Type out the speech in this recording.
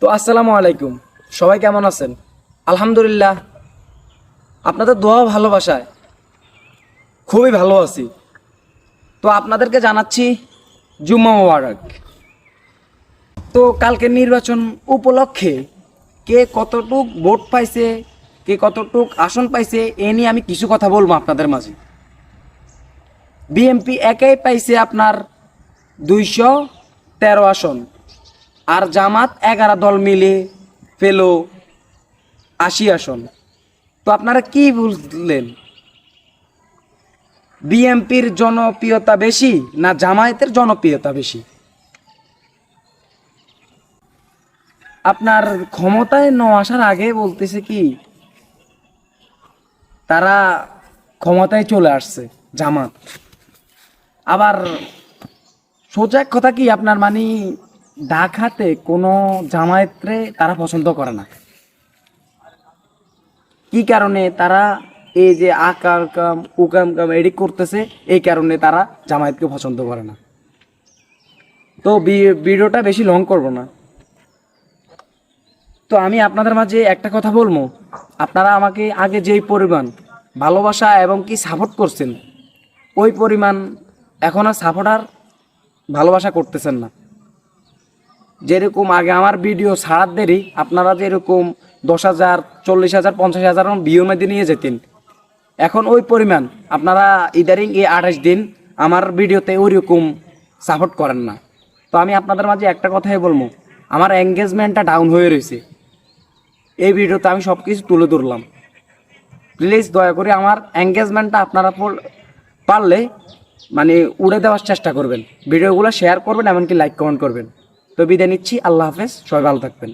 তো আসসালামু আলাইকুম, সবাই কেমন আছেন? আলহামদুলিল্লাহ, আপনাদের দোয়া ও ভালোবাসায় খুবই ভালো আছি। তো আপনাদেরকে জানাচ্ছি জুম্মা মোবারক। তো কালকে নির্বাচন উপলক্ষে কে কতটুক ভোট পাইছে, কে কতটুক আসন পাইছে, এ নিয়ে আমি কিছু কথা বলবো আপনাদের মাঝে। বিএনপি একাই পাইছে আপনার 213 আসন, আর জামাত 11 দল মিলে পেল 80 আসন। তো আপনারা কি বুঝলেন, বিএনপির জনপ্রিয়তা বেশি না জামায়াতের জনপ্রিয়তা বেশি? আপনার ক্ষমতায় আসার আগে বলতেছে কি তারা ক্ষমতায় চলে আসছে জামাত। আবার সোজা এক কথা কি, আপনার মানে ঢাকাতে কোনো জামায়াতরে তারা পছন্দ করে না। কি কারণে তারা এই যে আকার কাম উকাম কাম এডি করতেছে, এই কারণে তারা জামায়াতকে পছন্দ করে না। তো ভিডিওটা বেশি লং করব না। তো আমি আপনাদের মাঝে একটা কথা বলবো, আপনারা আমাকে আগে যেই পরিমাণ ভালোবাসা এবং কি সাপোর্ট করছেন, ওই পরিমাণ এখন আর সাপোর্ট আর ভালোবাসা করতেছেন না। যেরকম আগে আমার ভিডিও ছাড়ার দেরি আপনারা যেরকম 10,000, 40,000, 50,000 ভিউর মধ্যে নিয়ে যেতেন, এখন ওই পরিমাণ আপনারা ইদারিং এই 28 দিন আমার ভিডিওতে ওইরকম সাপোর্ট করেন না। তো আমি আপনাদের মাঝে একটা কথাই বলবো, আমার এঙ্গেজমেন্টটা ডাউন হয়ে রয়েছে। এই ভিডিওতে আমি সব কিছু তুলে ধরলাম। প্লিজ দয়া করে আমার এঙ্গেজমেন্টটা আপনারা পারলে মানে উড়ে দেওয়ার চেষ্টা করবেন, ভিডিওগুলো শেয়ার করবেন, এমনকি লাইক কমেন্ট করবেন। তো বিদায় নিচ্ছি, আল্লাহ হাফেজ, সবাই ভালো থাকবেন।